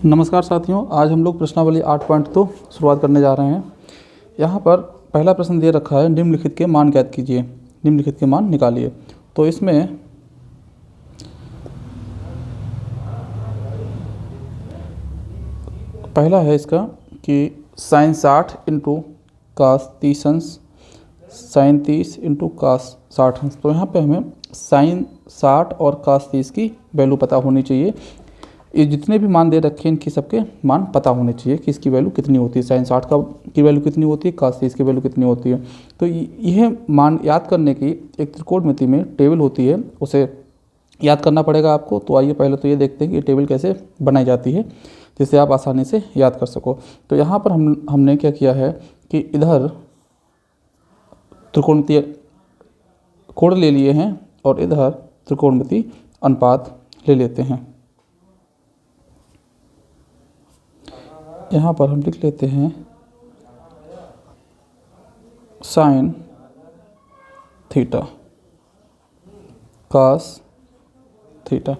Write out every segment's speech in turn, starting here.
नमस्कार साथियों, आज हम लोग प्रश्नावली 8.2 शुरुआत करने जा रहे हैं। यहाँ पर पहला प्रश्न दे रखा है, निम्नलिखित के मान ज्ञात कीजिए, निम्नलिखित के मान निकालिए। तो इसमें पहला है इसका कि साइन 60 इंटू कास 30 अंश, साइन 30 इंटू कास 60 अंश। तो यहाँ पे हमें साइन 60 और कास 30 की वैल्यू पता होनी चाहिए। ये जितने भी मान दे रखे हैं इनकी सबके मान पता होने चाहिए कि इसकी वैल्यू कितनी होती है, साइन 60 का की वैल्यू कितनी होती है, कास 30 की वैल्यू कितनी होती है। तो यह मान याद करने की एक त्रिकोणमिति में टेबल होती है, उसे याद करना पड़ेगा आपको। तो आइए पहले तो ये देखते हैं कि ये टेबल कैसे बनाई जाती है जिससे आप आसानी से याद कर सको। तो यहाँ पर हमने क्या किया है कि इधर त्रिकोणमितीय कोण ले लिए हैं और इधर त्रिकोणमितीय अनुपात ले लेते हैं। यहाँ पर हम लिख लेते हैं साइन थीटा कास थीटा।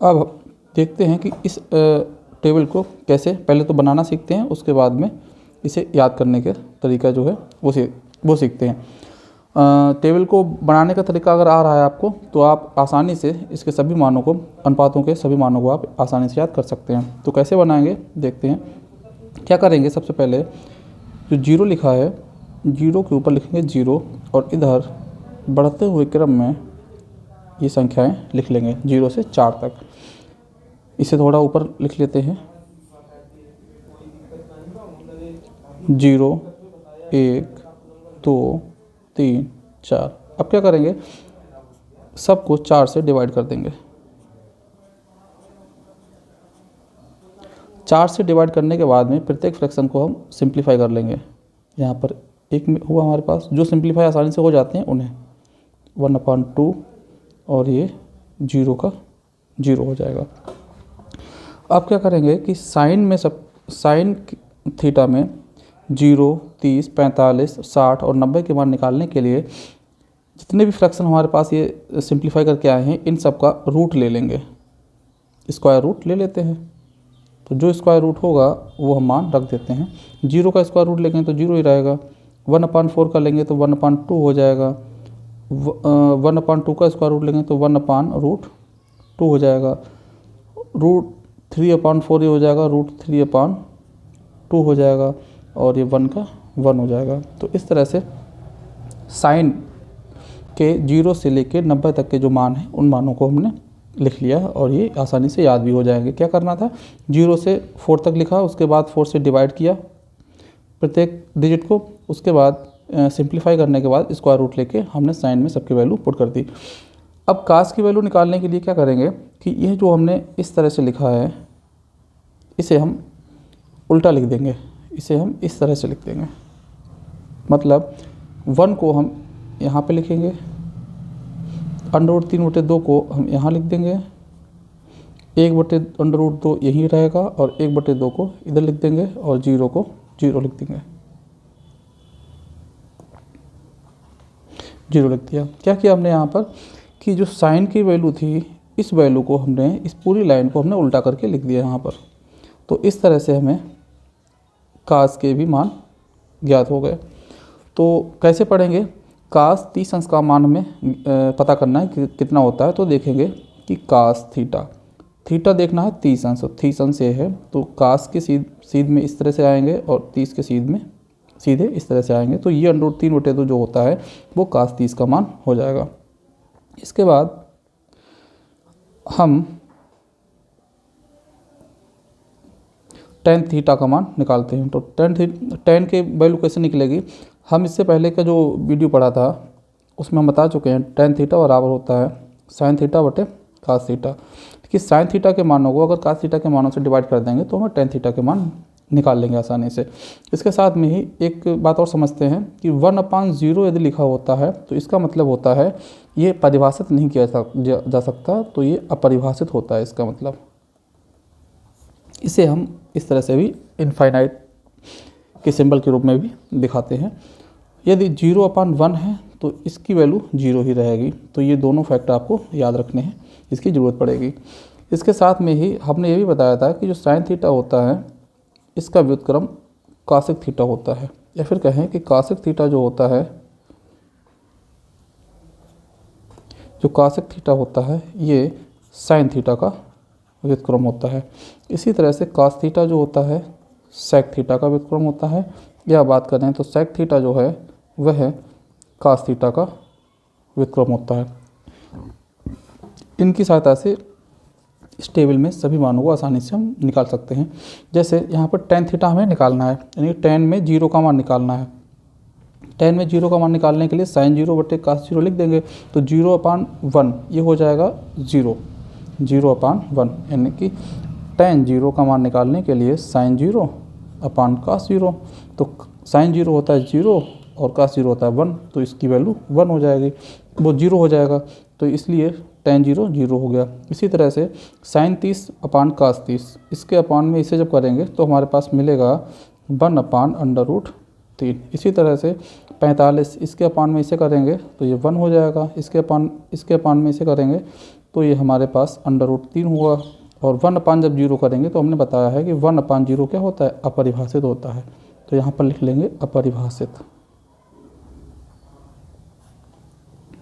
अब देखते हैं कि इस टेबल को कैसे पहले तो बनाना सीखते हैं, उसके बाद में इसे याद करने का तरीका जो है वो सीखते हैं। टेबल को बनाने का तरीका अगर आ रहा है आपको तो आप आसानी से इसके सभी मानों को, अनुपातों के सभी मानों को आप आसानी से याद कर सकते हैं। तो कैसे बनाएंगे देखते हैं। क्या करेंगे, सबसे पहले जो जीरो लिखा है, जीरो के ऊपर लिखेंगे जीरो और इधर बढ़ते हुए क्रम में ये संख्याएं लिख लेंगे 0 से 4 तक। इसे थोड़ा ऊपर लिख लेते हैं, 0 1 2 3 4। अब क्या करेंगे, सबको 4 से डिवाइड कर देंगे। 4 से डिवाइड करने के बाद में प्रत्येक फ्रैक्शन को हम सिंप्लीफाई कर लेंगे। यहाँ पर एक हुआ हमारे पास, जो सिंप्लीफाई आसानी से हो जाते हैं उन्हें 1/2 और ये 0 का 0 हो जाएगा। अब क्या करेंगे कि साइन थीटा में 0, 30, 45, 60 और 90 के मान निकालने के लिए जितने भी फ्रैक्शन हमारे पास ये सिंप्लीफाई करके आए हैं इन सब का रूट ले लेंगे, स्क्वायर रूट ले लेते हैं। तो जो स्क्वायर रूट होगा वो हम मान रख देते हैं। 0 का स्क्वायर रूट लेंगे तो 0 ही रहेगा, 1/4 का लेंगे तो 1/2 हो जाएगा, 1/2 का स्क्वायर रूट लेंगे तो 1/√2 हो जाएगा, रूट 3/4 हो जाएगा, √3/2 हो जाएगा और ये 1 का 1 हो जाएगा। तो इस तरह से साइन के 0 से लेके 90 तक के जो मान हैं उन मानों को हमने लिख लिया और ये आसानी से याद भी हो जाएंगे। क्या करना था, 0 से 4 तक लिखा, उसके बाद 4 से डिवाइड किया प्रत्येक डिजिट को, उसके बाद सिंप्लीफाई करने के बाद स्क्वायर रूट लेके हमने साइन में सबकी वैल्यू पुट कर दी। अब कास की वैल्यू निकालने के लिए क्या करेंगे कि यह जो हमने इस तरह से लिखा है इसे हम उल्टा लिख देंगे, इसे हम इस तरह से लिख देंगे। मतलब 1 को हम यहाँ पे लिखेंगे, √3/2 को हम यहाँ लिख देंगे, 1/√2 यहीं रहेगा और 1/2 को इधर लिख देंगे और 0 को 0 लिख देंगे। 0 लिख दिया। क्या किया हमने यहाँ पर कि जो साइन की वैल्यू थी इस वैल्यू को हमने, इस पूरी लाइन को हमने उल्टा करके लिख दिया यहाँ पर। तो इस तरह से हमें कास के भी मान ज्ञात हो गए। तो कैसे पढ़ेंगे, कास 30 अंश का मान हमें पता करना है कि कितना होता है। तो देखेंगे कि कास थीटा देखना है 30 अंश, 30 अंश ये है तो कास के सीध में इस तरह से आएंगे और 30 के सीध में सीधे इस तरह से आएंगे। तो ये √3/2 जो होता है वो कास 30 का मान हो जाएगा। इसके बाद हम tan थीटा का मान निकालते हैं। तो tan की वैल्यू कैसे निकलेगी, हम इससे पहले का जो वीडियो पढ़ा था उसमें हम बता चुके हैं tan थीटा बराबर होता है साइन थीटा बटे कास थीटा। कि साइन थीटा के मानों को अगर कास थीटा के मानों से डिवाइड कर देंगे तो हमें tan थीटा के मान निकाल लेंगे आसानी से। इसके साथ में ही एक बात और समझते हैं कि 1/0 यदि लिखा होता है तो इसका मतलब होता है ये परिभाषित नहीं किया जा सकता, तो ये अपरिभाषित होता है इसका मतलब। इसे हम इस तरह से भी इनफाइनाइट के सिंबल के रूप में भी दिखाते हैं। यदि 0/1 है तो इसकी वैल्यू 0 ही रहेगी। तो ये दोनों फैक्ट आपको याद रखने हैं, इसकी ज़रूरत पड़ेगी। इसके साथ में ही हमने ये भी बताया था कि जो साइन थीटा होता है इसका व्युत्क्रम कॉसेक थीटा होता है, या फिर कहें कि कॉसेक थीटा जो होता है, जो कॉसेक थीटा होता है ये साइन थीटा का व्युत्क्रम होता है। इसी तरह से कॉस थीटा जो होता है सेक थीटा का व्युत्क्रम होता है, या बात करें तो सेक थीटा जो है वह कॉस थीटा का व्युत्क्रम होता है। इनकी सहायता से इस टेबल में सभी मानों को आसानी से हम निकाल सकते हैं। जैसे यहाँ पर टेन थीटा हमें निकालना है, यानी टेन में 0 का मान निकालना है। टेन में 0 का मान निकालने के लिए साइन 0 बटे कॉस 0 लिख देंगे, तो 0/1 ये हो जाएगा 0/1, यानी कि टेन 0 का मान निकालने के लिए साइन 0/कॉस 0, तो साइन 0 होता है 0 और कॉस 0 होता है 1, तो इसकी वैल्यू 1 हो जाएगी, वो 0 हो जाएगा, तो इसलिए टेन 0 0 हो गया। इसी तरह से साइन 30/कॉस 30, इसके अपान में इसे जब करेंगे तो हमारे पास मिलेगा 1/√3। इसी तरह से 45, इसके अपान में इसे करेंगे तो ये 1 हो जाएगा, इसके अपान में इसे करेंगे तो ये हमारे पास √3 हुआ। और 1/, जब 0 करेंगे तो हमने बताया है कि 1/0 क्या होता है, अपरिभाषित होता है, तो यहाँ पर लिख लेंगे अपरिभाषित।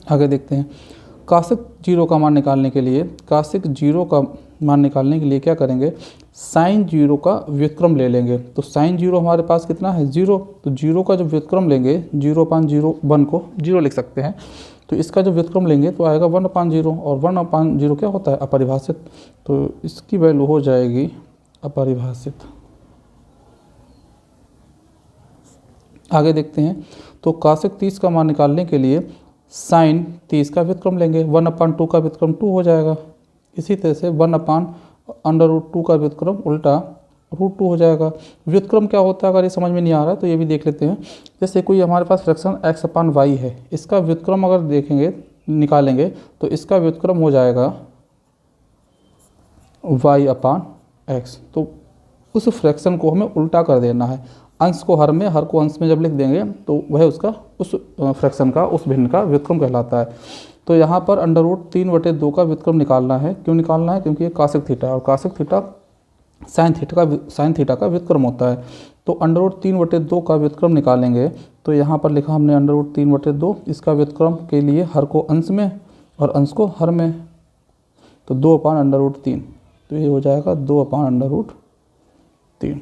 आगे देखते हैं, कॉसेक 0 का मान निकालने के लिए, कॉसेक 0 का मान निकालने के लिए क्या करेंगे, साइन 0 का व्युत्क्रम ले लेंगे। तो साइन 0 हमारे पास कितना है 0, तो 0 का जो व्युत्क्रम लेंगे 0/01 को 0 लिख सकते हैं, तो इसका जो व्युत्क्रम लेंगे तो आएगा 1/0, और 1/0 क्या होता है, अपरिभाषित, तो इसकी वैल्यू हो जाएगी अपरिभाषित। आगे देखते हैं, तो कॉसेक 30 का मान निकालने के लिए साइन 30 का व्युत्क्रम लेंगे, 1/2 का व्युत्क्रम 2 हो जाएगा। इसी तरह से 1/√2 का व्युत्क्रम उल्टा √2 हो जाएगा। व्युत्क्रम क्या होता है, अगर ये समझ में नहीं आ रहा है तो ये भी देख लेते हैं। जैसे कोई हमारे पास फ्रैक्शन x/y है, इसका व्युत्क्रम अगर देखेंगे निकालेंगे तो इसका व्युत्क्रम हो जाएगा y/x। तो उस फ्रैक्शन को हमें उल्टा कर देना है, अंश को हर में, हर को अंश में जब लिख देंगे तो वह उसका उस फ्रैक्शन का, उस भिन्न का व्युत्क्रम कहलाता है। तो यहाँ पर √3/2 का व्युत्क्रम निकालना है। क्यों निकालना है, क्योंकि ये कॉसेक थीटा है और कॉसेक थीटा साइन थीटा का व्युत्क्रम होता है। तो √3/2 का व्युत्क्रम निकालेंगे, तो यहाँ पर लिखा हमने √3/2, इसका व्युत्क्रम के लिए हर को अंश में और अंश को हर में, तो 2/√3, तो ये हो जाएगा 2/√3।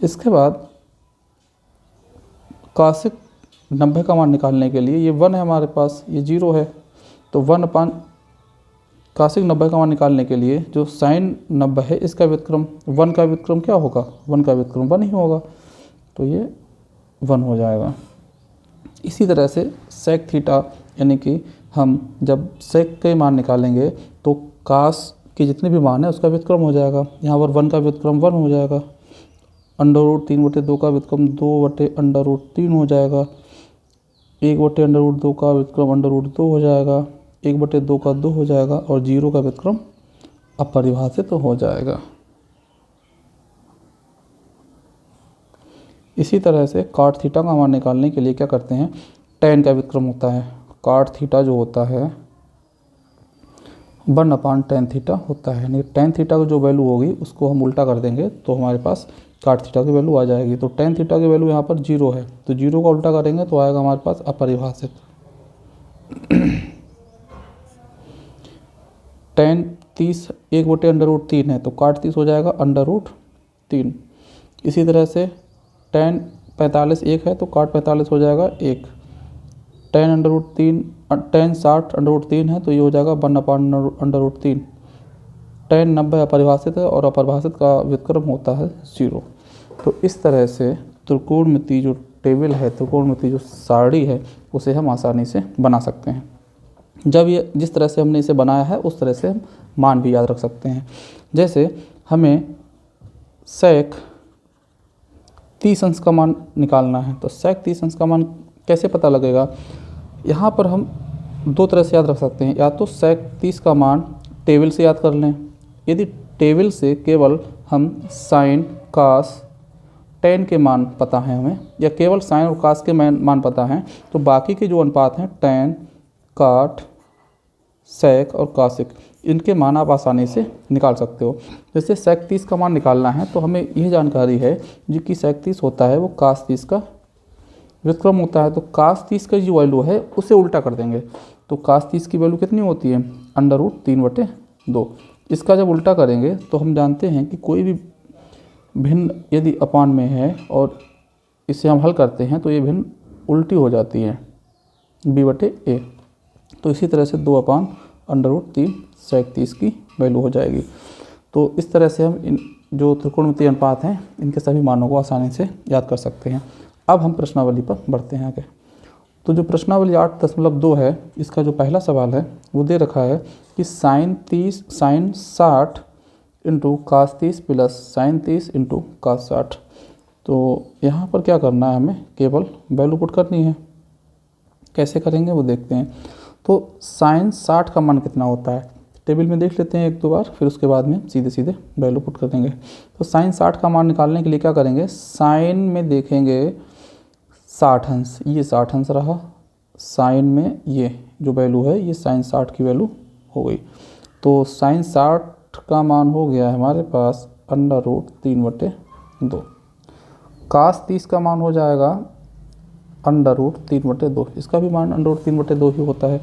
इसके बाद कॉसेक 90 का मान निकालने के लिए, ये 1 है हमारे पास, ये 0 है, तो कॉसेक 90 का मान निकालने के लिए जो साइन 90 है इसका व्युत्क्रम, 1 का व्युत्क्रम क्या होगा, 1 का व्युत्क्रम 1 ही होगा, तो ये 1 हो जाएगा। इसी तरह से सेक थीटा, यानी कि हम जब सेक के मान निकालेंगे तो कास के जितने भी मान है उसका व्युत्क्रम हो जाएगा। यहाँ पर 1 का व्युत्क्रम 1 हो जाएगा, √3/2 का व्युत्क्रम 2/√3 हो जाएगा, 1/√2 का व्युत्क्रम √2 हो जाएगा, 1/2 का 2 हो जाएगा, और 0 का व्युत्क्रम अपरिभाषित हो जाएगा। इसी तरह से कॉट थीटा का मान निकालने के लिए क्या करते हैं, टेन का व्युत्क्रम होता है। कॉट थीटा जो होता है 1/tan थीटा होता है, यानी टेन थीटा की जो वैल्यू होगी उसको हम उल्टा कर देंगे तो हमारे पास कॉट थीटा की वैल्यू आ जाएगी। तो टेन थीटा की वैल्यू यहाँ पर 0 है, तो 0 का उल्टा करेंगे तो आएगा हमारे पास अपरिभाषित। टेन 30 1/√3 है, तो कॉट 30 हो जाएगा √3। इसी तरह से टेन 45 1 है, तो कॉट 45 हो जाएगा 1। टेन 60 √3 है, तो ये हो जाएगा 1/√3। टेन 90 अपरिभाषित है और अपरिभाषित का व्युत्क्रम होता है 0। तो इस तरह से त्रिकोणमिति जो टेबल है, त्रिकोणमिति जो सारणी है, उसे हम आसानी से बना सकते हैं। जब ये जिस तरह से हमने इसे बनाया है उस तरह से हम मान भी याद रख सकते हैं। जैसे हमें सेक 30 अंश का मान निकालना है, तो सेक 30 अंश का मान कैसे पता लगेगा, यहाँ पर हम दो तरह से याद रख सकते हैं। या तो सेक 30 का मान टेबल से याद कर लें, यदि टेबल से केवल हम साइन, कास टेन के मान पता है हमें, या केवल साइन और कास के मान पता हैं, तो बाकी के जो अनुपात हैं टेन, काट, सेक और कासिक, इनके मान आप आसानी से निकाल सकते हो। जैसे सेक 30 का मान निकालना है तो हमें यह जानकारी है जो कि सेक 30 होता है वो कास 30 का व्युत्क्रम होता है। तो कास 30 का जो वैल्यू है उसे उल्टा कर देंगे। तो कास 30 की वैल्यू कितनी होती है? √3/2। इसका जब उल्टा करेंगे तो हम जानते हैं कि कोई भी भिन्न यदि अपान में है और इसे हम हल करते हैं तो ये भिन्न उल्टी हो जाती है, b/a। तो इसी तरह से 2/√3 सेक 30 की वैल्यू हो जाएगी। तो इस तरह से हम इन जो त्रिकोणमितीय अनुपात हैं इनके सभी मानों को आसानी से याद कर सकते हैं। अब हम प्रश्नावली पर बढ़ते हैं आगे। तो जो प्रश्नावली 8.2 है, इसका जो पहला सवाल है वो दे रखा है कि sine 60 into cos 30 plus sine 30 into cos 60। तो यहाँ पर क्या करना है, हमें केवल वैल्यू पुट करनी है। कैसे करेंगे वो देखते हैं। तो साइन 60 का मान कितना होता है टेबल में देख लेते हैं एक दो बार, फिर उसके बाद में सीधे सीधे वैल्यू पुट कर देंगे। तो साइन 60 का मान निकालने के लिए क्या करेंगे, साइन में देखेंगे 60 अंश, ये 60 अंश रहा। साइन में ये जो वैल्यू है ये साइन 60 की वैल्यू हो गई। तो साइन 60 का मान हो गया है हमारे पास √3/2। कास 30 का मान हो जाएगा √3/2, इसका भी मान √3/2 ही होता है।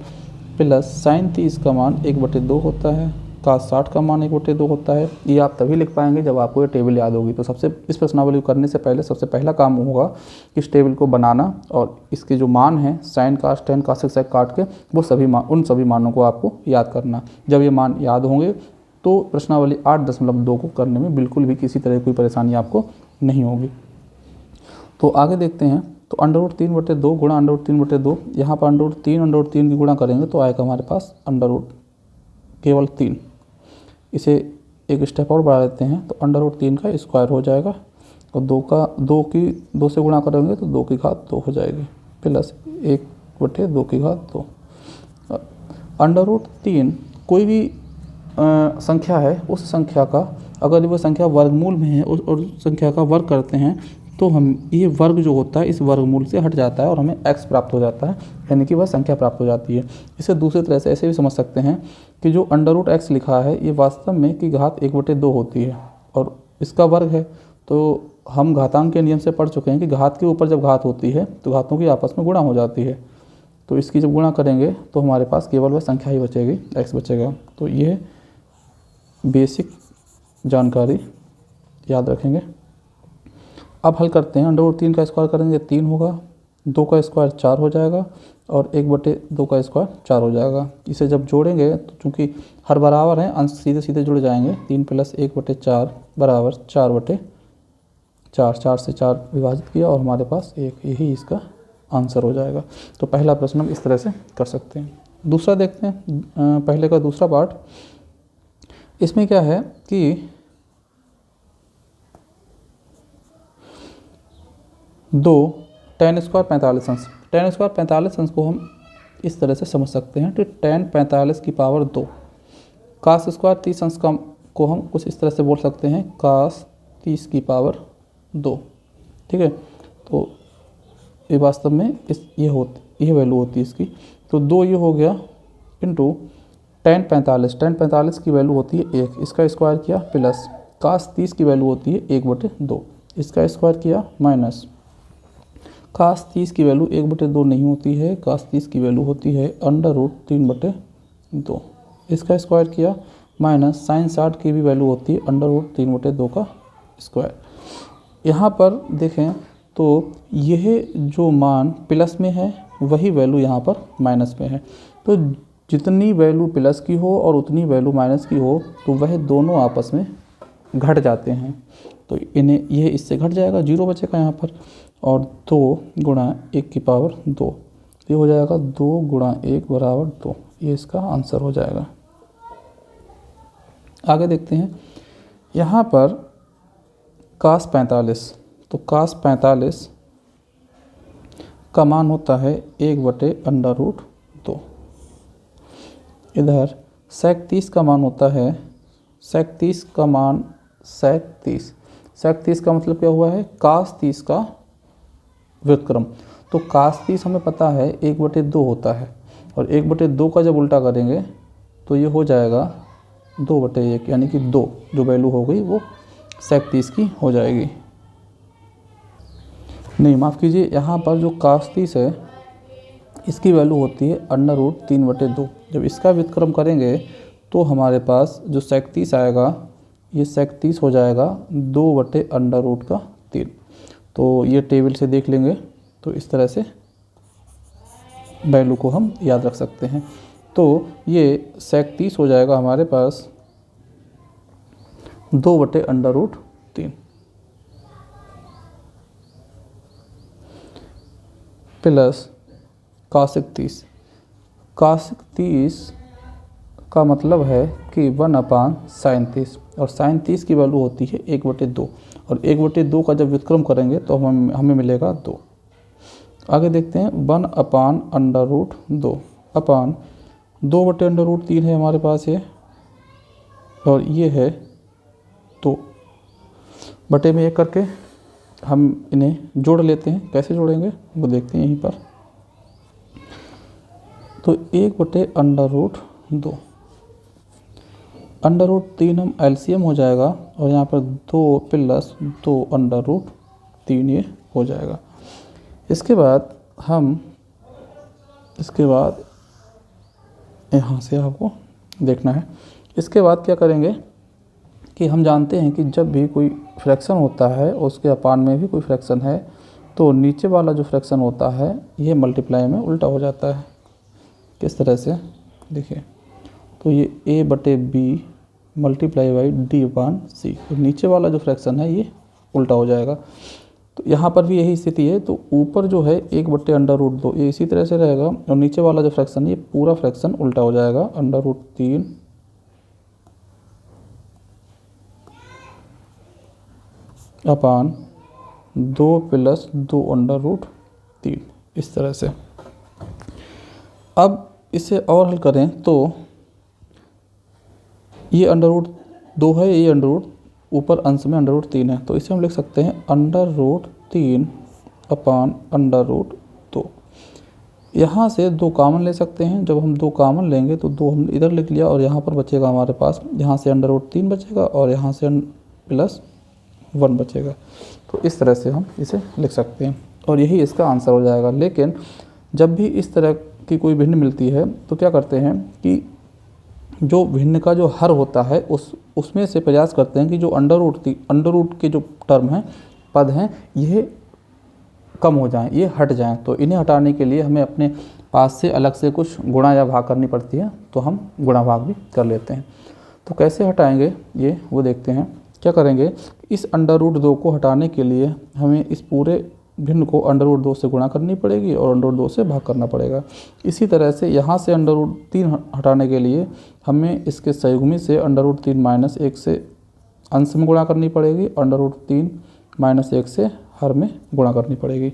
प्लस साइन 30 का मान 1/2 होता है, कास 60 का मान 1/2 होता है। ये आप तभी लिख पाएंगे जब आपको ये टेबल याद होगी। तो सबसे इस प्रश्नावली को करने से पहले सबसे पहला काम होगा इस टेबल को बनाना और इसके जो मान हैं साइन कास टेन कासिक सेक काट के वो सभी उन सभी मानों को आपको याद करना। जब ये मान याद होंगे तो प्रश्नावली 8.2 को करने में बिल्कुल भी किसी तरह की कोई परेशानी आपको नहीं होगी। तो आगे देखते हैं। तो √3/2 गुणा √3/2, यहाँ पर √3 की गुणा करेंगे तो आएगा हमारे पास केवल 3। इसे एक स्टेप और बढ़ा देते हैं तो √3 का स्क्वायर हो जाएगा और 2 से गुणा करेंगे तो 2 की घात 2 हो जाएगी, प्लस 1/2 की घात 2। √3 कोई भी संख्या है, उस संख्या का अगर वो संख्या वर्गमूल में है और संख्या का वर्ग करते हैं तो हम ये वर्ग जो होता है इस वर्गमूल से हट जाता है और हमें x प्राप्त हो जाता है, यानी कि वह संख्या प्राप्त हो जाती है। इसे दूसरी तरह से ऐसे भी समझ सकते हैं कि जो √x लिखा है ये वास्तव में की घात 1/2 होती है और इसका वर्ग है। तो हम घातांक के नियम से पढ़ चुके हैं कि घात के ऊपर जब घात होती है तो घातों की आपस में गुणा हो जाती है। तो इसकी जब गुणा करेंगे तो हमारे पास केवल वह संख्या ही बचेगी, x बचेगा। तो ये बेसिक जानकारी याद रखेंगे। अब हल करते हैं। √3 का स्क्वायर करेंगे 3 होगा, 2 का स्क्वायर 4 हो जाएगा और 1/2 का स्क्वायर 4 हो जाएगा। इसे जब जोड़ेंगे तो चूँकि हर बराबर हैं अंश सीधे सीधे जुड़ जाएंगे। 3 + 1/4 बराबर 4/4, 4 से 4 विभाजित किया और हमारे पास 1, यही इसका आंसर हो जाएगा। तो पहला प्रश्न हम इस तरह से कर सकते हैं। दूसरा देखते हैं, पहले का दूसरा पार्ट। इसमें क्या है कि 2 tan² 45 अंश, tan² 45 अंश को हम इस तरह से समझ सकते हैं कि tan 45 की पावर 2। कास स्क्वायर 30 अंश को हम कुछ इस तरह से बोल सकते हैं कास 30 की पावर 2। ठीक है, तो ये वास्तव में ये वैल्यू होती है इसकी। तो 2 ये हो गया इंटू tan 45 की वैल्यू होती है 1, इसका स्क्वायर किया, प्लस कास 30 की वैल्यू होती है 1/2, इसका स्क्वायर किया, माइनस कास 30 की वैल्यू 1/2 नहीं होती है, कास 30 की वैल्यू होती है √3/2, इसका स्क्वायर किया, माइनस साइन 60 की भी वैल्यू होती है √3/2 का स्क्वायर। यहाँ पर देखें तो यह जो मान प्लस में है वही वैल्यू यहाँ पर माइनस में है। तो जितनी वैल्यू प्लस की हो और उतनी वैल्यू माइनस की हो तो वह दोनों आपस में घट जाते हैं। तो इन्हें यह इससे घट जाएगा, 0 बचेगा यहाँ पर, और 2 × 1 की पावर 2, ये हो जाएगा 2 × 1 बराबर 2, ये इसका आंसर हो जाएगा। आगे देखते हैं। यहाँ पर कास 45, तो कास 45 का मान होता है 1/√2। इधर सेक 30 का मान होता है, सेक 30 sec 30 का मतलब क्या हुआ है, cos 30 का व्युत्क्रम। तो cos 30 हमें पता है 1/2 होता है, और 1/2 का जब उल्टा करेंगे तो ये हो जाएगा 2/1, यानी कि 2 जो वैल्यू हो गई वो sec 30 की हो जाएगी। नहीं, माफ़ कीजिए, यहाँ पर जो cos 30 है इसकी वैल्यू होती है √3/2। जब इसका व्युत्क्रम करेंगे तो हमारे पास जो sec 30 आएगा, ये sec 30 हो जाएगा 2/√3। तो ये टेबल से देख लेंगे तो इस तरह से वैल्यू को हम याद रख सकते हैं। तो ये sec 30 हो जाएगा हमारे पास 2/√3 प्लस cosec 30। cosec 30 का मतलब है कि 1/sin 30, और sin 30 की वैल्यू होती है 1/2, और 1/2 का जब व्युत्क्रम करेंगे तो हमें मिलेगा 2। आगे देखते हैं 1/√2 अपान 2/√3 है हमारे पास ये, और ये है 2 बटे में 1 करके हम इन्हें जोड़ लेते हैं। कैसे जोड़ेंगे वो देखते हैं यहीं पर। तो 1/√2 √3 हम एलसीएम हो जाएगा, और यहाँ पर 2 प्लस 2/√3 ये हो जाएगा। इसके बाद यहाँ से आपको देखना है। इसके बाद क्या करेंगे कि हम जानते हैं कि जब भी कोई फ्रैक्शन होता है उसके अपान में भी कोई फ्रैक्शन है तो नीचे वाला जो फ्रैक्शन होता है ये मल्टीप्लाई में उल्टा हो जाता है। किस तरह से, देखिए, तो ये a/b मल्टीप्लाई बाई d/c, और नीचे वाला जो फ्रैक्शन है ये उल्टा हो जाएगा। तो यहाँ पर भी यही स्थिति है। तो ऊपर जो है 1/√2 ये इसी तरह से रहेगा, और नीचे वाला जो फ्रैक्शन है ये पूरा फ्रैक्शन उल्टा हो जाएगा, √3 अपान 2 प्लस 2/√3, इस तरह से। अब इसे और हल करें तो ये √2 है, ये ऊपर अंश में √3 है, तो इसे हम लिख सकते हैं √3 अपान √2। यहाँ से 2 कॉमन ले सकते हैं। जब हम 2 कॉमन लेंगे तो 2 हम इधर लिख लिया, और यहाँ पर बचेगा हमारे पास, यहाँ से √3 बचेगा और यहाँ से +1 बचेगा। तो इस तरह से हम इसे लिख सकते हैं, और यही इसका आंसर हो जाएगा। लेकिन जब भी इस तरह की कोई भिन्न मिलती है तो क्या करते हैं कि जो भिन्न का जो हर होता है उसमें से प्रयास करते हैं कि जो अंडर रूट के जो टर्म हैं, पद हैं, ये कम हो जाएं, ये हट जाएं। तो इन्हें हटाने के लिए हमें अपने पास से अलग से कुछ गुणा या भाग करनी पड़ती है, तो हम गुणा भाग भी कर लेते हैं। तो कैसे हटाएंगे ये वो देखते हैं। क्या करेंगे, इस √2 को हटाने के लिए हमें इस पूरे भिन्न को √2 से गुणा करनी पड़ेगी और √2 से भाग करना पड़ेगा। इसी तरह से यहाँ से √3 हटाने के लिए हमें इसके सहयुग्मी से √3 - 1 से अंश में गुणा करनी पड़ेगी, √3 - 1 से हर में गुणा करनी पड़ेगी।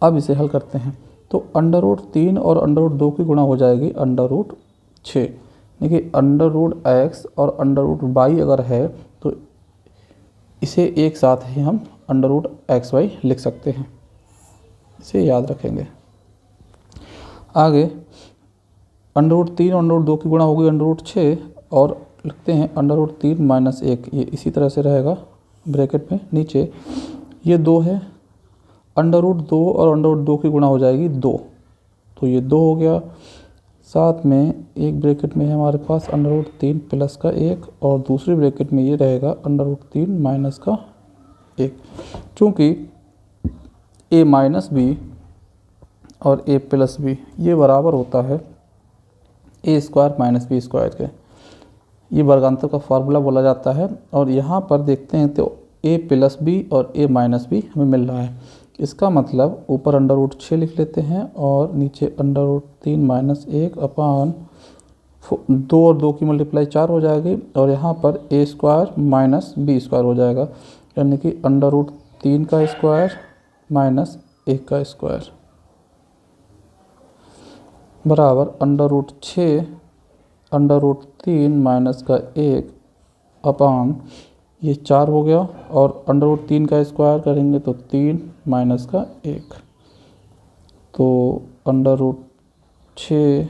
अब इसे हल करते हैं। तो √3 और √2 की गुणा हो जाएगी √6। देखिए, √x और √y अगर है तो इसे एक साथ ही हम √xy लिख सकते हैं। इसे याद रखेंगे। आगे √3 और √2 की गुणा होगी √6, और लिखते हैं √3 - 1, ये इसी तरह से रहेगा ब्रैकेट में नीचे। ये 2 है, √2 और √2 की गुणा हो जाएगी 2, तो ये 2 हो गया। साथ में एक ब्रैकेट में है हमारे पास √3 प्लस का 1, और दूसरी ब्रैकेट में ये रहेगा √3 माइनस का 1। चूँकि a माइनस बी और a प्लस बी ये बराबर होता है a² - b² के, ये वर्गांतर का फार्मूला बोला जाता है। और यहाँ पर देखते हैं तो a प्लस बी और a माइनस बी हमें मिल रहा है। इसका मतलब ऊपर √6 लिख लेते हैं और नीचे √3 - 1 अपान 2 और 2 की मल्टीप्लाई 4 हो जाएगी, और यहाँ पर a² - b² हो जाएगा, यानी कि √3 का स्क्वायर माइनस 1 का स्क्वायर बराबर √6 √3 - 1 अपान ये 4 हो गया, और अंडर रूट 3 का स्क्वायर करेंगे तो 3 माइनस का 1, तो अंडर रूट 6,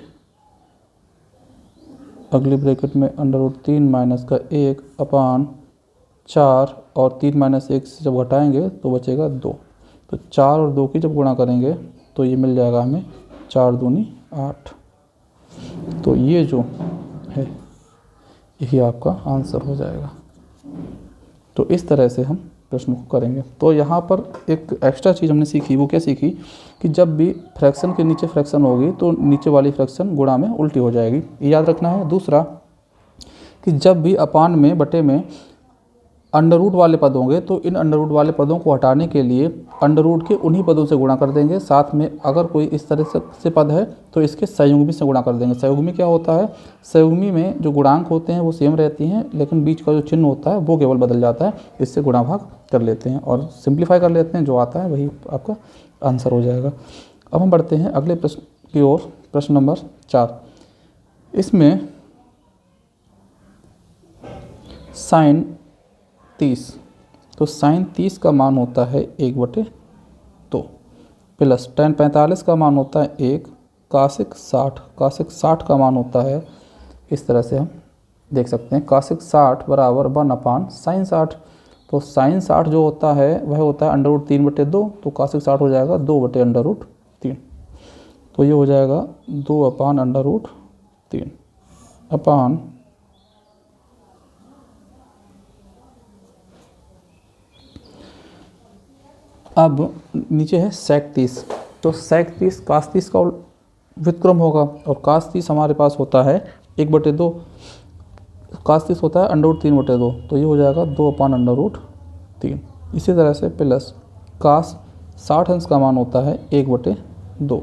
अगली ब्रैकेट में अंडर रूट 3 माइनस का 1 अपान 4, और 3 माइनस 1 से जब घटाएंगे तो बचेगा 2। तो 4 और 2 की जब गुणा करेंगे तो ये मिल जाएगा हमें 4 दूनी 8। तो ये जो है यही आपका आंसर हो जाएगा। तो इस तरह से हम प्रश्न को करेंगे। तो यहाँ पर एक एक्स्ट्रा चीज़ हमने सीखी, वो क्या सीखी कि जब भी फ्रैक्शन के नीचे फ्रैक्शन होगी तो नीचे वाली फ्रैक्शन गुणा में उल्टी हो जाएगी, ये याद रखना है। दूसरा कि जब भी अपान में बटे में अंडर रूट वाले पद होंगे तो इन अंडर रूट वाले पदों को हटाने के लिए अंडर रूट के उन्हीं पदों से गुणा कर देंगे। साथ में अगर कोई इस तरह से पद है तो इसके संयुग्मी से गुणा कर देंगे। संयुग्मी क्या होता है? संयुग्मी में जो गुणांक होते हैं वो सेम रहती हैं, लेकिन बीच का जो चिन्ह होता है वो केवल बदल जाता है। इससे गुणा भाग कर लेते हैं और सिंप्लीफाई कर लेते हैं, जो आता है वही आपका आंसर हो जाएगा। अब हम बढ़ते हैं अगले प्रश्न की ओर, प्रश्न नंबर 4। इसमें साइन 30, तो साइन 30 का मान होता है 1/2 प्लस tan 45 का मान होता है 1, कासिक 60 का मान होता है, इस तरह से हम देख सकते हैं, कासिक 60 बराबर 1/sin 60। तो साइन 60 जो होता है वह होता है अंडर रूट 3/2, तो कासिक 60 हो जाएगा 2/√3। तो ये हो जाएगा 2/√3 अपान अब नीचे है sec 30। तो sec 30 cos 30 का व्युत्क्रम होगा, और cos 30 हमारे पास होता है 1/2, cos 30 होता है अंडर रूट 3/2, तो ये हो जाएगा 2/√3। इसी तरह से प्लस cos 60 अंश का मान होता है 1/2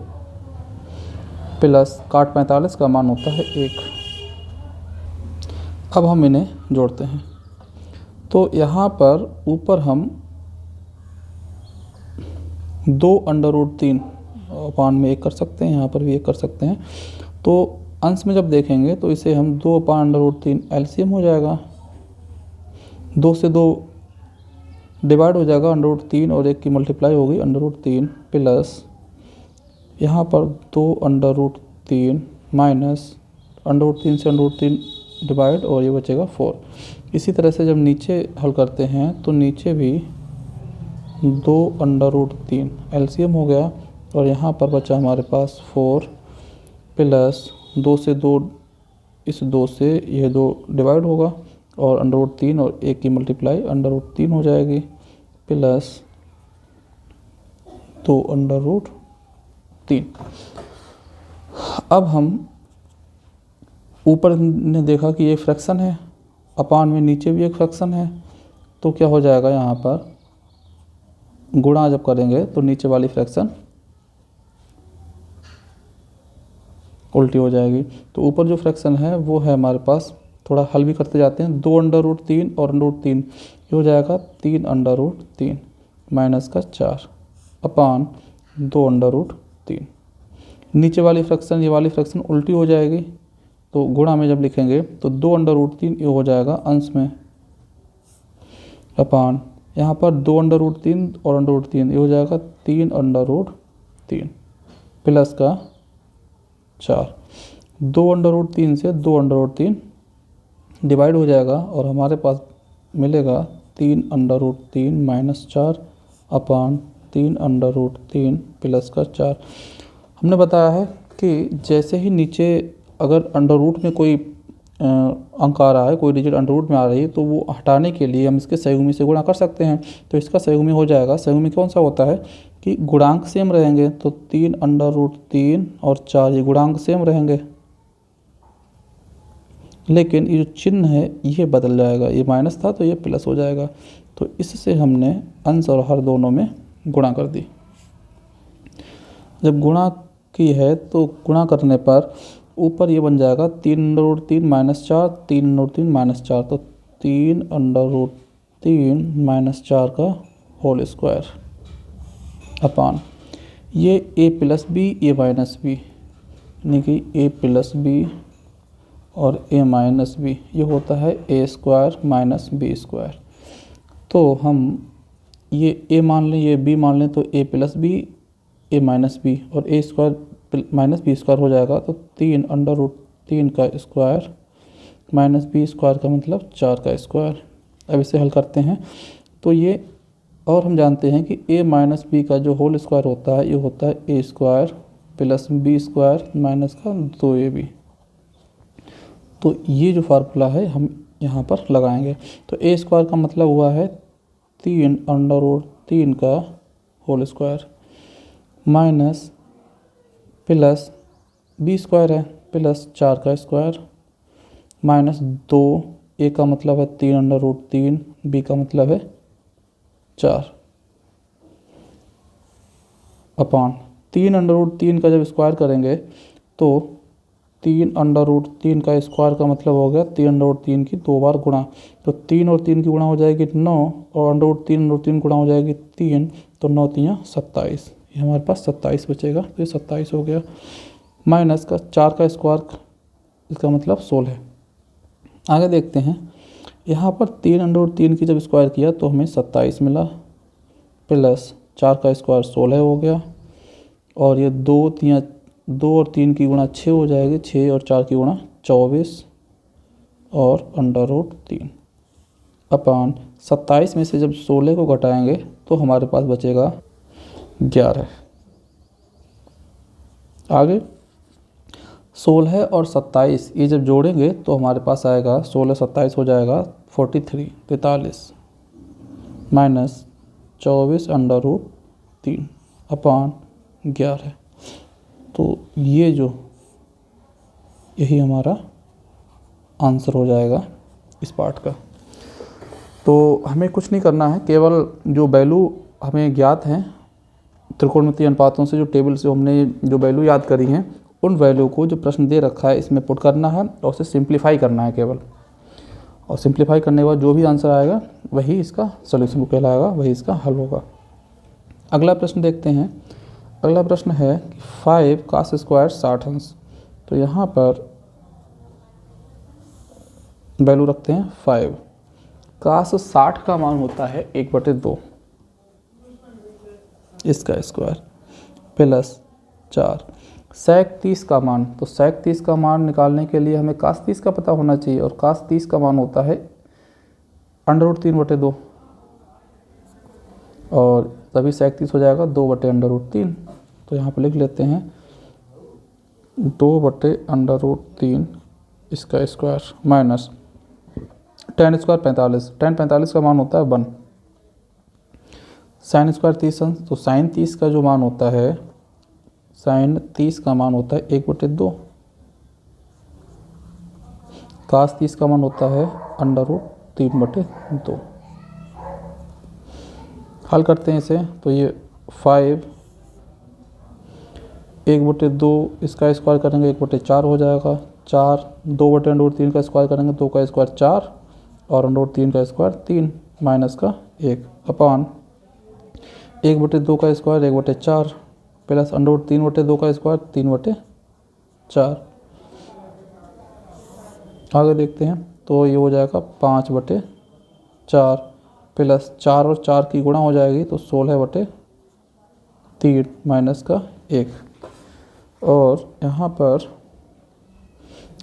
प्लस cot 45 का मान होता है 1। अब हम इन्हें जोड़ते हैं, तो यहाँ पर ऊपर हम 2/√3 अपान में 1 कर सकते हैं, यहाँ पर भी 1 कर सकते हैं। तो अंश में जब देखेंगे तो इसे हम 2/√3 एलसीएम हो जाएगा, 2 से 2 डिवाइड हो जाएगा, अंडर रूट 3 और 1 की मल्टीप्लाई होगी अंडर रूट 3 प्लस यहाँ पर 2/√3 माइनस अंडर रूट 3 से अंडर रूट 3 डिवाइड, और ये बचेगा 4। इसी तरह से जब नीचे हल करते हैं तो नीचे भी 2/√3 एलसीएम हो गया, और यहाँ पर बचा हमारे पास 4 प्लस 2 से 2, इस 2 से यह 2 डिवाइड होगा, और अंडर रूट 3 और 1 की मल्टीप्लाई अंडर रूट 3 हो जाएगी प्लस 2/√3। अब हम ऊपर ने देखा कि ये फ्रैक्शन है, अपान में नीचे भी एक फ्रैक्शन है, तो क्या हो जाएगा, यहाँ पर गुणा जब करेंगे तो नीचे वाली फ्रैक्शन उल्टी हो जाएगी। तो ऊपर जो फ्रैक्शन है वो है हमारे पास, थोड़ा हल भी करते जाते हैं, 2/√3 और अंडर रूट 3, ये हो जाएगा 3/√3 माइनस का 4 अपान 2/√3। नीचे वाली फ्रैक्शन, ये वाली फ्रैक्शन उल्टी हो जाएगी, तो गुणा में जब लिखेंगे तो 2/√3 ये हो जाएगा अंश में, अपान यहाँ पर 2/√3 और अंडर रूट 3 ये हो जाएगा 3/√3 प्लस का 4। 2/√3 से 2/√3 डिवाइड हो जाएगा, और हमारे पास मिलेगा 3/√3 माइनस 4 अपान 3/√3 प्लस का 4। हमने बताया है कि जैसे ही नीचे अगर अंडर रूट में कोई अंक आ रहा है, कोई डिजिट अंडर रूट में आ रही है, तो वो हटाने के लिए हम इसके संयुग्मी से गुणा कर सकते हैं। तो इसका संयुग्मी हो जाएगा, संयुग्मी कौन सा होता है कि गुणांक सेम रहेंगे, तो 3/√3 और 4 ये गुणांक सेम रहेंगे, लेकिन ये जो चिन्ह है ये बदल जाएगा, ये माइनस था तो ये प्लस हो जाएगा। तो इससे हमने अंश और हर दोनों में गुणा कर दी। जब गुणा की है तो गुणा करने पर ऊपर ये बन जाएगा 3/√3 माइनस 4, 3/√3 माइनस 4, तो 3/√3 माइनस 4 का होल स्क्वायर अपान ये a प्लस बी, ये माइनस बी, यानी कि a प्लस बी और a माइनस बी, ये होता है a² माइनस b²। तो हम ये a मान लें, ये b मान लें, तो a plus B, a minus B और a square minus B square हो जाएगा। तो 3 का स्क्वायर माइनस बी स्क्वायर का मतलब 4 का स्क्वायर। अब इसे हल करते हैं तो ये, और हम जानते हैं कि a माइनस बी का जो होल स्क्वायर होता है ये होता है a square plus B square minus का 2ab। तो ये जो फार्मूला है हम यहाँ पर लगाएंगे। तो a स्क्वायर का मतलब हुआ है 3 का whole square minus plus B square है प्लस 4 का स्क्वायर माइनस 2, a का मतलब है 3 b का मतलब है 4 अपॉन 3 का जब स्क्वायर करेंगे तो 3 का स्क्वायर का मतलब हो गया 3 की 2 बार गुणा। तो 3 और 3 की गुणा हो जाएगी 9 और √3 गुणा हो जाएगी 3, तो 9 3 27, ये हमारे पास 27 बचेगा। तो ये 27 हो गया माइनस का 4 का स्क्वायर, इसका मतलब 16। आगे देखते हैं, यहाँ पर 3 की जब स्क्वायर किया तो हमें 27 मिला प्लस 4 का स्क्वायर 16 हो गया और ये 2 और 3 की गुणा 6 हो जाएगी, 6 और 4 की गुणा 24 और √3 अपॉन 27 में से जब 16 को घटाएंगे तो हमारे पास बचेगा 11। आगे 16 और 27 ये जब जोड़ेंगे तो हमारे पास आएगा 16 27 हो जाएगा 43 माइनस 24 √3 अपॉन 11। तो ये जो यही हमारा आंसर हो जाएगा इस पार्ट का। तो हमें कुछ नहीं करना है, केवल जो वैल्यू हमें ज्ञात हैं त्रिकोणमितीय अनुपातों से, जो टेबल से हमने जो वैल्यू याद करी हैं उन वैल्यू को जो प्रश्न दे रखा है इसमें पुट करना है और उसे सिंप्लीफाई करना है केवल। और सिंप्लीफाई करने के बाद जो भी आंसर आएगा वही इसका सॉल्यूशन कहलाएगा, वही इसका हल होगा। अगला प्रश्न देखते हैं। अगला प्रश्न है कि 5 cos स्क्वायर 60 अंश। तो यहाँ पर वैल्यू रखते हैं 5। cos 60 का मान होता है 1/2 इसका स्क्वायर प्लस 4 sec 30 का मान। तो sec 30 का मान निकालने के लिए हमें cos 30 का पता होना चाहिए और cos 30 का मान होता है √3/2 और तभी sec 30 हो जाएगा 2/√3। तो यहाँ पर लिख लेते हैं 2/√3 इसका square minus tan square 45। tan 45 का मान होता है 1। sin स्क्वायर 30 अंश। तो sin 30 का जो मान होता है, sin 30 का मान होता है 1/2। cos 30 का मान होता है √3/2। हल करते हैं इसे। तो ये 5 1/2 इसका स्क्वायर करेंगे 1/4 हो जाएगा। 4 2/√3 का स्क्वायर करेंगे 2 का स्क्वायर 4 और √3 का स्क्वायर 3 माइनस का 1 अपॉन 1/2 का स्क्वायर 1/4 प्लस √3/2 का स्क्वायर 3/4। आगे देखते हैं तो ये हो जाएगा 5/4 प्लस 4 और 4 की गुणा हो जाएगी तो 16/3 माइनस का 1 और यहाँ पर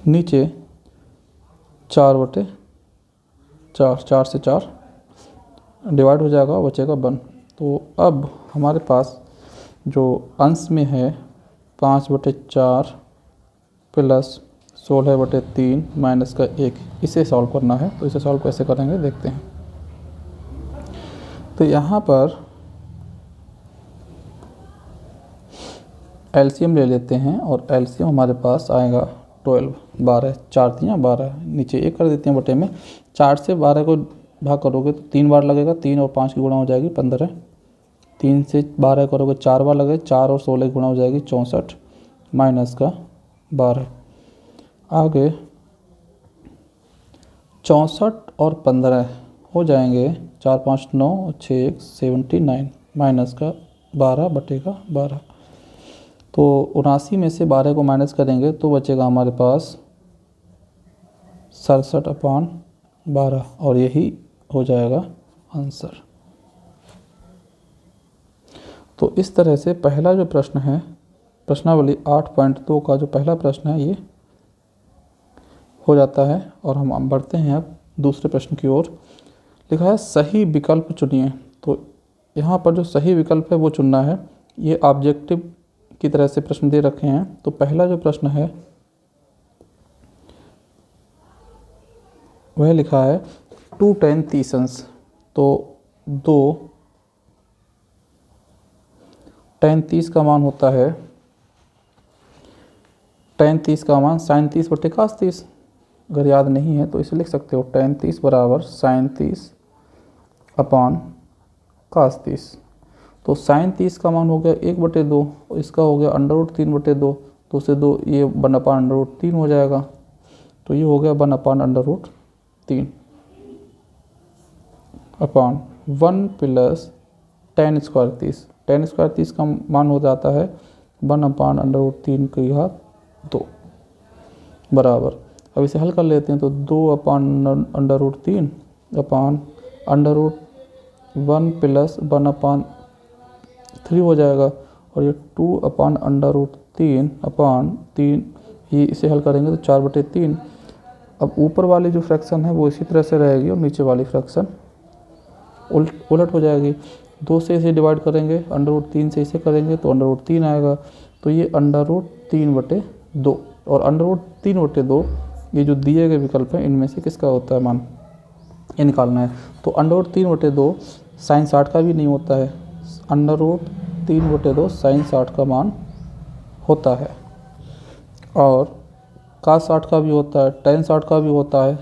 नीचे 4/4 4 से 4 डिवाइड हो जाएगा, बचेगा 1। तो अब हमारे पास जो अंश में है 5/4 प्लस 16/3 माइनस का 1, इसे सॉल्व करना है। तो इसे सॉल्व कैसे करेंगे देखते हैं। तो यहाँ पर एलसीएम ले लेते हैं और एलसीएम हमारे पास आएगा 12 12 4 3 12, नीचे 1 कर देते हैं बटे में। 4 से 12 को भाग करोगे तो 3 बार लगेगा, 3 और 5 की गुणा हो जाएगी 15। 3 से 12 करोगे 4 बार लगेगा, 4 और 16 की गुणा हो जाएगी 64 माइनस का 12। आगे 64 और 15 हो जाएंगे 4 5 9 और 6 1 79 माइनस का 12/12। तो 79 में से 12 को माइनस करेंगे तो बचेगा हमारे पास 67/12 और यही हो जाएगा आंसर। तो इस तरह से पहला जो प्रश्न है, प्रश्नावली 8.2 का जो पहला प्रश्न है ये हो जाता है। और हम बढ़ते हैं अब दूसरे प्रश्न की ओर। लिखा है सही विकल्प चुनिए। तो यहाँ पर जो सही विकल्प है वो चुनना है। ये ऑब्जेक्टिव की तरह से प्रश्न दे रखे हैं। तो पहला जो प्रश्न है वह लिखा है 2 tan 30 तो 2 tan 30 का मान होता है, tan 30 का मान sin 30 बटे cos 30। अगर याद नहीं है तो इसे लिख सकते हो tan 30 बराबर sin 30 अपॉन cos 30। तो sin 30 का मान हो गया 1/2 और इसका हो गया √3/2। तो उससे 2 ये 1/√3 हो जाएगा। तो ये हो गया 1/√3 upon 1 plus tan square 30। tan square 30 का मान हो जाता है 1/√3 की घात 2 बराबर। अब इसे हल कर लेते हैं तो 2/√3 अपॉन √1 प्लस 1/3 हो जाएगा। और ये 2/√3 अपॉन 3, ये इसे हल करेंगे तो 4/3। अब ऊपर वाली जो फ्रैक्शन है वो इसी तरह से रहेगी और नीचे वाली फ्रैक्शन उलट हो जाएगी। 2 से इसे डिवाइड करेंगे, √3 से इसे करेंगे तो √3 आएगा। तो ये √3/2 और √3/2 ये जो दिए गए विकल्प हैं इनमें से किसका होता है मान, ये निकालना है। तो √3/2 sin 60 का भी नहीं होता है, √3/2 sin 60 का मान होता है। और cos 60 का भी होता है, tan 60 का भी होता है।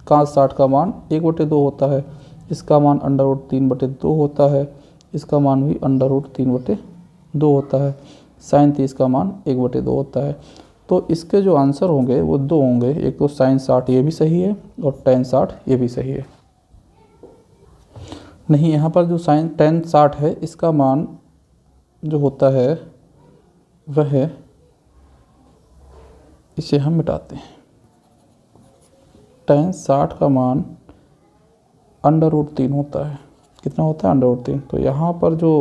cos 60 का मान 1/2 होता है, इसका मान √3/2 होता है, इसका मान भी √3/2 होता है। sin 30 का मान 1/2 होता है। तो इसके जो आंसर होंगे वो 2 होंगे, एक तो sin 60 ये भी सही है और tan 60 ये भी सही है। नहीं, यहाँ पर जो tan 60 है इसका मान जो होता है वह, इसे हम मिटाते हैं। tan 60 का मान √3 होता है। कितना होता है √3। तो यहाँ पर जो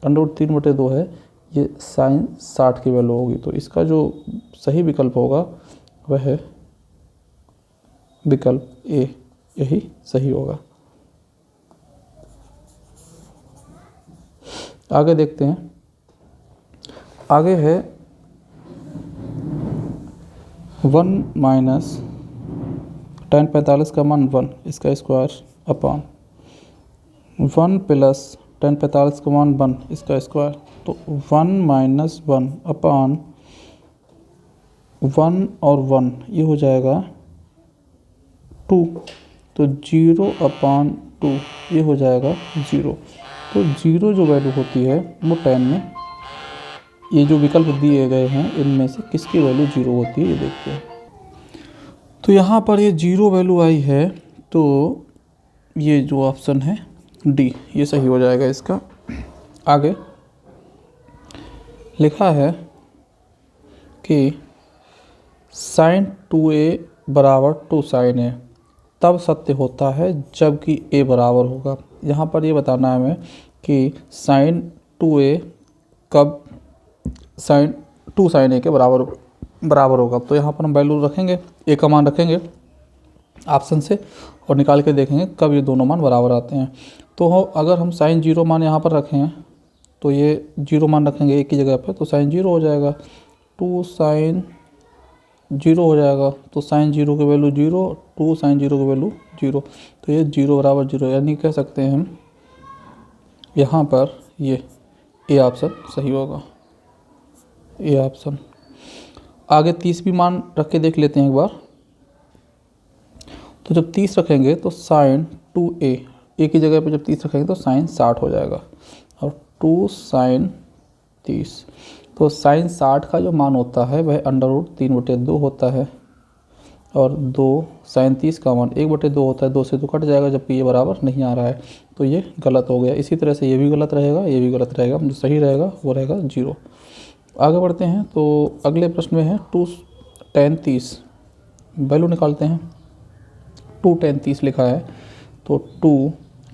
√3/2 है ये sin 60 की वैल्यू होगी। तो इसका जो सही विकल्प होगा वह है विकल्प ए, यही सही होगा। आगे देखते हैं। आगे है 1 माइनस tan 45 का मान 1 इसका स्क्वायर अपॉन 1 प्लस tan 45 का मान 1 इसका स्क्वायर। तो 1 माइनस 1 अपॉन 1 और 1 ये हो जाएगा 2। तो 0/2 ये हो जाएगा 0। तो 0 जो वैल्यू होती है वो tan में, ये जो विकल्प दिए गए हैं इनमें से किसकी वैल्यू 0 होती है ये देखते हैं। तो यहाँ पर ये 0 वैल्यू आई है, तो ये जो ऑप्शन है डी ये सही हो जाएगा इसका। आगे लिखा है कि sin 2a बराबर 2 sin a तब सत्य होता है जबकि a बराबर होगा। यहाँ पर ये बताना है हमें कि sin 2a कब sin 2 sin a के बराबर होगा। तो यहाँ पर हम वैल्यू रखेंगे, a का मान रखेंगे ऑप्शन से और निकाल के देखेंगे कब ये दोनों मान बराबर आते हैं। तो अगर हम sin 0 मान यहाँ पर रखें तो ये 0 मान रखेंगे एक ही जगह पर, तो sin 0 हो जाएगा, 2 sin 0 हो जाएगा। तो sin 0 की वैल्यू 0, 2 sin 0 की वैल्यू 0। तो ये 0 बराबर 0, यानी कह सकते हैं हम यहाँ पर ये ए ऑप्शन सही होगा, ए ऑप्शन। आगे 30 भी मान रख के देख लेते हैं एक बार। तो जब 30 रखेंगे तो sin 2a एक ही जगह पे जब 30 रखेंगे तो sin 60 हो जाएगा और 2 sin 30। तो sin 60 का जो मान होता है वह √3/2 होता है और 2 sin 30 का मान 1/2 होता है। 2 से 2 कट जाएगा जबकि ये बराबर नहीं आ रहा है, तो ये गलत हो गया। इसी तरह से ये भी गलत रहेगा, ये भी गलत रहेगा। जो सही रहेगा वो रहेगा 0। आगे बढ़ते हैं। तो अगले प्रश्न में है 2 tan 30 वैल्यू निकालते हैं। 2 tan 30 लिखा है तो 2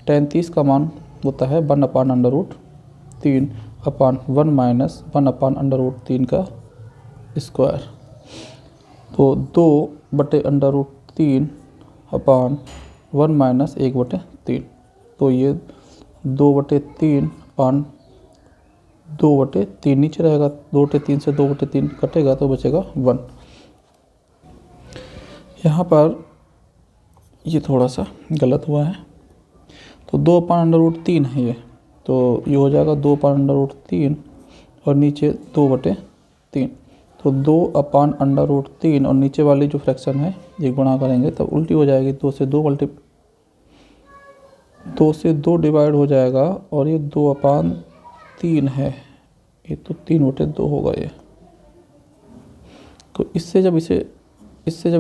tan 30 का मान होता है 1/√3 अपान 1 माइनस 1/√3 का स्क्वायर। तो 2/√3 अपान 1 माइनस 1/3। तो ये 2/3 अपान 2/3 नीचे रहेगा, 2/3 से 2/3 कटेगा तो बचेगा 1। यहाँ पर ये थोड़ा सा गलत हुआ है, तो 2/√3 है ये, तो ये हो जाएगा 2/√3 और नीचे 2/3। तो 2/√3 और नीचे वाली जो फ्रैक्शन है ये गुणा करेंगे तब उल्टी हो जाएगी, 2 से 2 डिवाइड हो जाएगा और ये 2/3 है, ये तो 3/2 होगा ये। तो इससे जब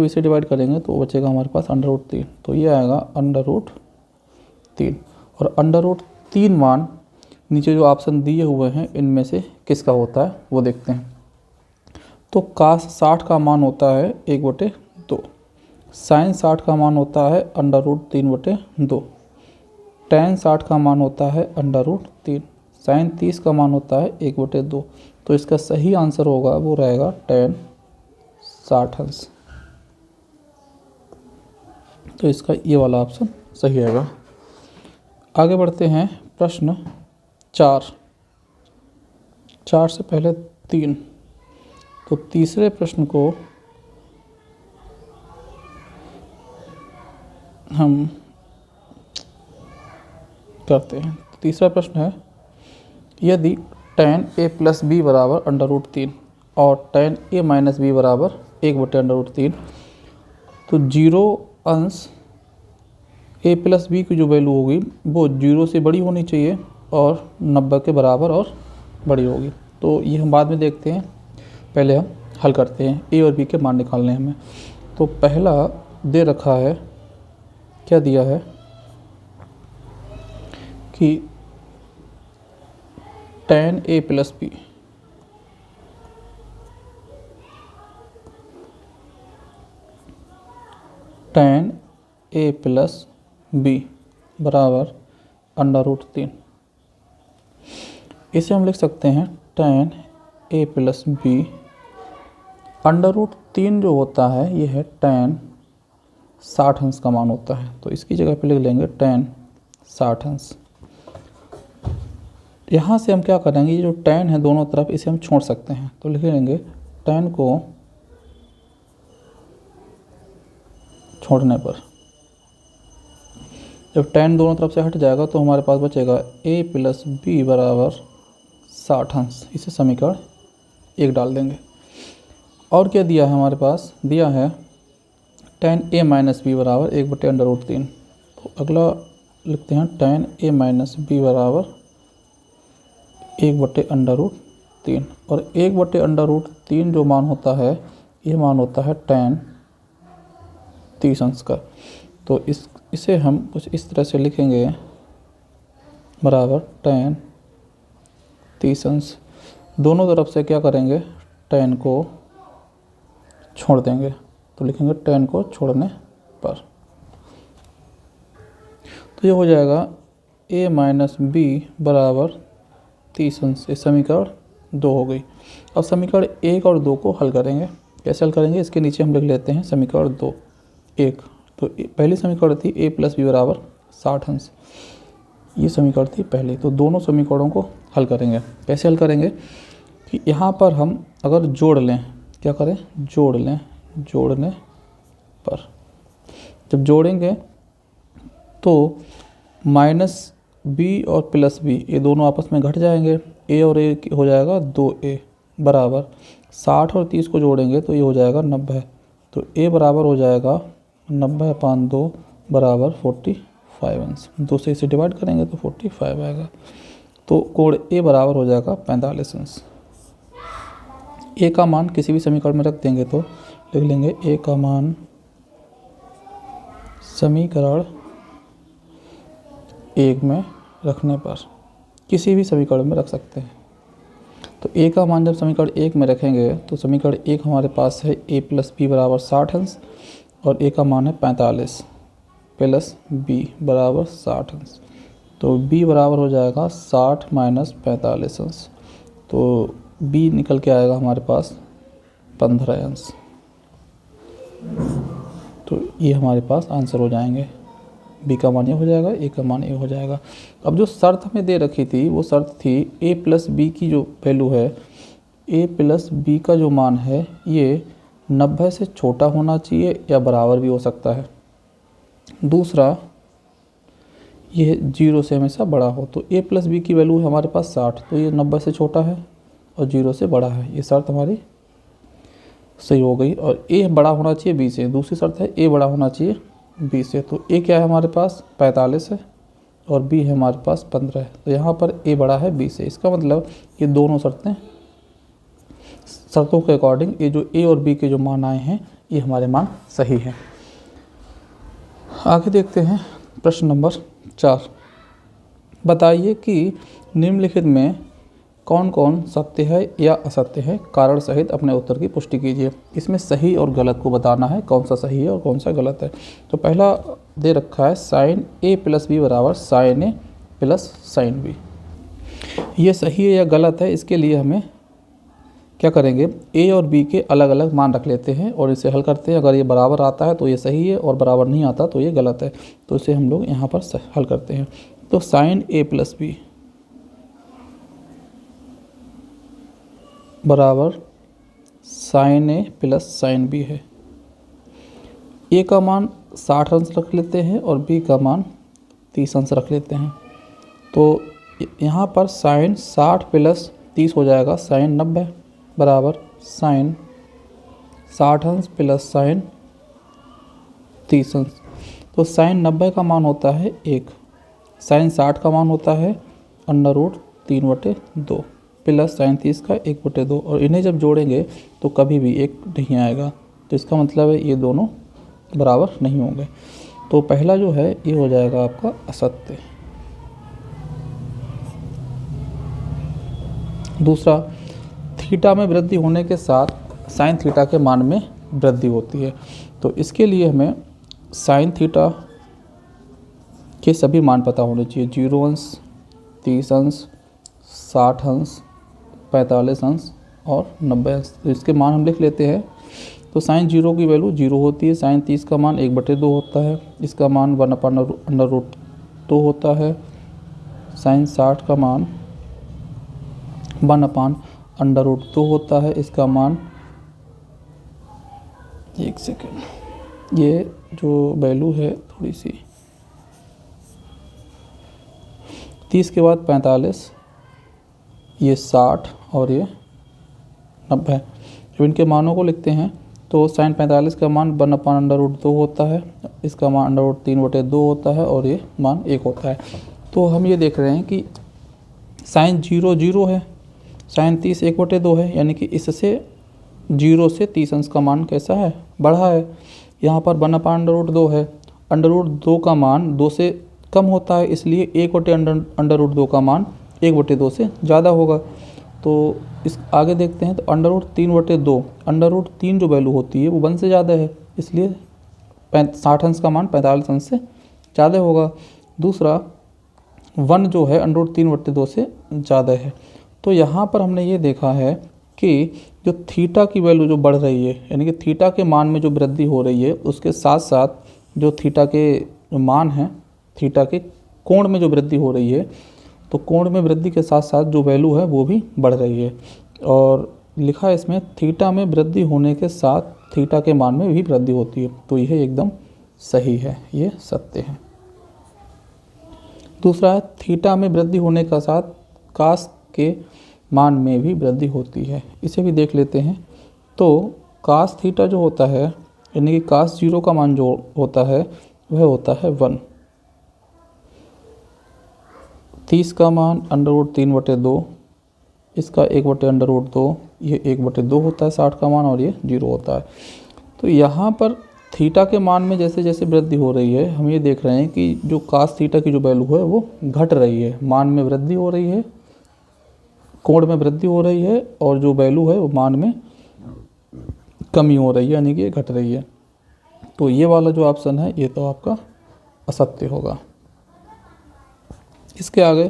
इसे डिवाइड करेंगे तो बचेगा हमारे पास √3, तो ये आएगा √3। और √3 मान नीचे जो ऑप्शन दिए हुए हैं इनमें से किसका होता है वो देखते हैं। तो cos 60 का मान होता है 1/2, sin 60 का मान होता है √3/2, tan 60 का मान होता है √3, sin 30 का मान होता है 1/2। तो इसका सही आंसर होगा वो रहेगा tan 60। तो इसका ये वाला ऑप्शन सही रहेगा। आगे बढ़ते हैं प्रश्न 4 से पहले 3। तो तीसरे प्रश्न को हम करते हैं। तीसरा प्रश्न है, यदि tan a + b बराबर √3 और tan a - b बराबर 1/√3, तो 0 अंश a + b की जो वैल्यू होगी वो 0 से बड़ी होनी चाहिए और 90 के बराबर और बड़ी होगी। तो ये हम बाद में देखते हैं, पहले हम हल करते हैं। a और b के मान निकालने हैं हमें। तो पहला दे रखा है, क्या दिया है कि tan a + b tan a + b बराबर √3। इसे हम लिख सकते हैं tan a + b √3 जो होता है ये है tan 60 अंश का मान होता है। तो इसकी जगह पे लिख लेंगे tan 60 अंश। यहाँ से हम क्या करेंगे, ये जो tan है दोनों तरफ इसे हम छोड़ सकते हैं, तो लिख लेंगे tan को छोड़ने पर जब tan दोनों तरफ से हट जाएगा तो हमारे पास बचेगा a + b बराबर 60 अंश। इसे समीकरण 1 डाल देंगे। और क्या दिया है हमारे पास, दिया है tan a - b बराबर 1/√3। तो अगला लिखते हैं tan a - b बराबर 1/√3 और 1/√3 जो मान होता है ये मान होता है tan 30 अंश का। तो इसे हम कुछ इस तरह से लिखेंगे बराबर tan 30 अंश। दोनों तरफ से क्या करेंगे, tan को छोड़ देंगे, तो लिखेंगे tan को छोड़ने पर। तो ये हो जाएगा a - b बराबर 30 अंश। ये समीकरण 2 हो गई। अब समीकरण 1 और 2 को हल करेंगे। कैसे हल करेंगे, इसके नीचे हम लिख लेते हैं समीकरण 2 1। तो पहली समीकरण थी a + b बराबर 60 अंश, ये समीकरण थी पहली। तो दोनों समीकरणों को हल करेंगे। कैसे हल करेंगे कि यहाँ पर हम अगर जोड़ लें, क्या करें, जोड़ लें, जोड़ने पर जब जोड़ेंगे तो -b और +b ये दोनों आपस में घट जाएंगे, a और a हो जाएगा 2a बराबर 60 और 30 को जोड़ेंगे तो ये हो जाएगा 90। तो a बराबर हो जाएगा 90/2 बराबर 45 अंश। 2 से इसे डिवाइड करेंगे तो 45 आएगा। तो कोण a बराबर हो जाएगा 45 अंश। a का मान किसी भी समीकरण में रख देंगे तो लिख लेंगे a का मान समीकरण 1 में रखने पर, किसी भी समीकरण में रख सकते हैं। तो a का मान जब समीकरण 1 में रखेंगे तो समीकरण 1 हमारे पास है a + b बराबर 60 अंश और a का मान है 45 + b बराबर 60 अंश। तो b बराबर हो जाएगा 60 माइनस 45 अंश। तो b निकल के आएगा हमारे पास 15 अंश। तो ये हमारे पास आंसर हो जाएंगे। b का मान ये हो जाएगा, a का मान ये हो जाएगा। अब जो शर्त हमें दे रखी थी वो शर्त थी a प्लस बी की जो वैल्यू है, a प्लस बी का जो मान है ये 90 से छोटा होना चाहिए या बराबर भी हो सकता है। दूसरा, ये 0 से हमेशा बड़ा हो। तो a प्लस बी की वैल्यू है हमारे पास 60, तो ये 90 से छोटा है और 0 से बड़ा है। ये शर्त हमारी सही हो गई। और a बड़ा होना चाहिए b से। दूसरी शर्त है a बड़ा होना चाहिए b से। तो a क्या है हमारे पास 45 है और b है हमारे पास 15 है। तो यहाँ पर a बड़ा है b से। इसका मतलब ये दोनों शर्तों के अकॉर्डिंग ये जो a और b के जो मान आए हैं ये हमारे मान सही हैं। आगे देखते हैं प्रश्न नंबर 4। बताइए कि निम्नलिखित में कौन कौन सत्य है या असत्य है, कारण सहित अपने उत्तर की पुष्टि कीजिए। इसमें सही और गलत को बताना है, कौन सा सही है और कौन सा गलत है। तो पहला दे रखा है साइन a प्लस बी बराबर sine a plus sine b। ये सही है या गलत है, इसके लिए हमें क्या करेंगे, a और b के अलग अलग मान रख लेते हैं और इसे हल करते हैं। अगर ये बराबर आता है तो ये सही है और बराबर नहीं आता तो ये गलत है। तो इसे हम लोग यहाँ पर हल करते हैं। तो साइन a प्लस बी बराबर sine a plus sine b है। a का मान 60 अंश रख लेते हैं और b का मान 30 अंश रख लेते हैं। तो यहाँ पर साइन 60 प्लस 30 हो जाएगा साइन 90 बराबर साइन 60 अंश प्लस साइन 30 अंश। तो साइन 90 का मान होता है 1, साइन 60 का मान होता है √3/2 प्लस साइन 30 का 1/2। और इन्हें जब जोड़ेंगे तो कभी भी 1 नहीं आएगा। तो इसका मतलब है ये दोनों बराबर नहीं होंगे। तो पहला जो है ये हो जाएगा आपका असत्य। दूसरा, थीटा में वृद्धि होने के साथ साइन थीटा के मान में वृद्धि होती है। तो इसके लिए हमें साइन थीटा के सभी मान पता होने चाहिए, 0 अंश, 30 अंश, 60 अंश, 45 अंश और 90 अंश। तो इसके मान हम लिख लेते हैं। तो साइन 0 की वैल्यू 0 होती है, साइन 30 का मान 1/2 होता है, इसका मान 1/√2 होता है, साइन 60 का मान 1/√2 होता है, इसका मान, एक सेकेंड, ये जो वैल्यू है थोड़ी सी, 30 के बाद 45, ये 60 और ये 90। जब इनके मानों को लिखते हैं तो साइन 45 का मान 1/√2 होता है, इसका मान √3/2 होता है और ये मान 1 होता है। तो हम ये देख रहे हैं कि साइन 0 0 है, साइन 30 1/2 है, यानी कि इससे 0 से 30 अंश का मान कैसा है, बढ़ा है। यहाँ पर 1/√2 है, √2 का मान 2 से कम होता है, इसलिए 1/√2 का मान 1/2 से ज़्यादा होगा। तो इस आगे देखते हैं तो √3/2, √3 जो वैल्यू होती है वो 1 से ज़्यादा है, इसलिए 60 अंश का मान 45 अंश से ज़्यादा होगा। दूसरा, 1 जो है √3/2 से ज़्यादा है। तो यहाँ पर हमने ये देखा है कि जो थीटा की वैल्यू जो बढ़ रही है, यानी कि थीटा के मान में जो वृद्धि हो रही है, उसके साथ साथ जो थीटा के मान हैं, थीटा के कोण में जो वृद्धि हो रही है, तो कोण में वृद्धि के साथ साथ जो वैल्यू है वो भी बढ़ रही है। और लिखा है इसमें थीटा में वृद्धि होने के साथ थीटा के मान में भी वृद्धि होती है। तो यह एकदम सही है, ये सत्य है। दूसरा है, थीटा में वृद्धि होने के साथ कास के मान में भी वृद्धि होती है। इसे भी देख लेते हैं। तो कास थीटा जो होता है, यानी कि कास 0 का मान जो होता है वह होता है 1। 30 का मान √3/2, इसका 1/√2, ये 1/2 होता है 60 का मान, और ये 0 होता है। तो यहाँ पर थीटा के मान में जैसे जैसे वृद्धि हो रही है, हम ये देख रहे हैं कि जो कास थीटा की जो वैल्यू है वो घट रही है, मान में वृद्धि हो रही है, कोण में वृद्धि हो रही है, और जो वैल्यू है वो मान में कमी हो रही है, यानी कि घट रही है। तो ये वाला जो ऑप्शन है ये तो आपका असत्य होगा। इसके आगे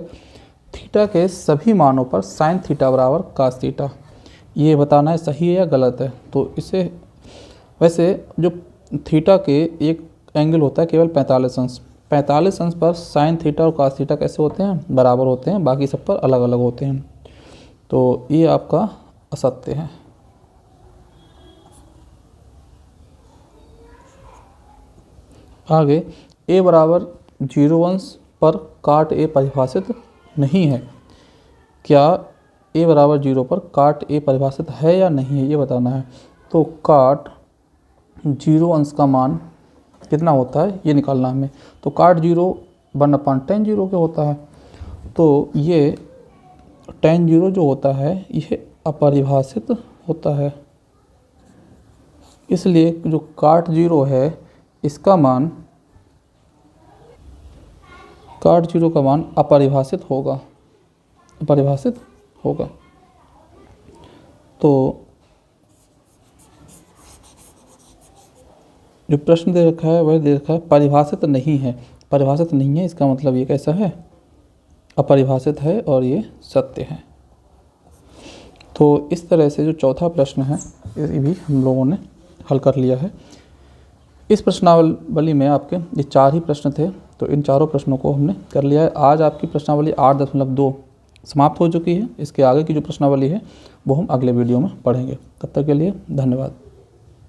थीटा के सभी मानों पर साइन थीटा बराबर कास थीटा, ये बताना है सही है या गलत है। तो इसे वैसे जो थीटा के एक एंगल होता है केवल 45 अंश, 45 अंश पर साइन थीटा और कास थीटा कैसे होते हैं, बराबर होते हैं, बाकी सब पर अलग अलग होते हैं। तो ये आपका असत्य है। आगे a बराबर 0 अंश पर काट a परिभाषित नहीं है। क्या a बराबर 0 पर काट a परिभाषित है या नहीं है, ये बताना है। तो काट 0 अंश का मान कितना होता है ये निकालना है हमें। तो काट 0 1/tan 0 के होता है। तो ये tan 0 जो होता है ये अपरिभाषित होता है, इसलिए जो काट 0 है इसका मान, काट 0 का मान अपरिभाषित होगा, अपरिभाषित होगा। तो जो प्रश्न दे रखा है वह दे रखा है परिभाषित नहीं है। परिभाषित नहीं है इसका मतलब ये कैसा है, अपरिभाषित है, और ये सत्य है। तो इस तरह से जो चौथा प्रश्न है ये भी हम लोगों ने हल कर लिया है। इस प्रश्नावली में आपके ये 4 ही प्रश्न थे, तो इन चारों प्रश्नों को हमने कर लिया है। आज आपकी प्रश्नावली 8.2 समाप्त हो चुकी है। इसके आगे की जो प्रश्नावली है वो हम अगले वीडियो में पढ़ेंगे। तब तक के लिए धन्यवाद।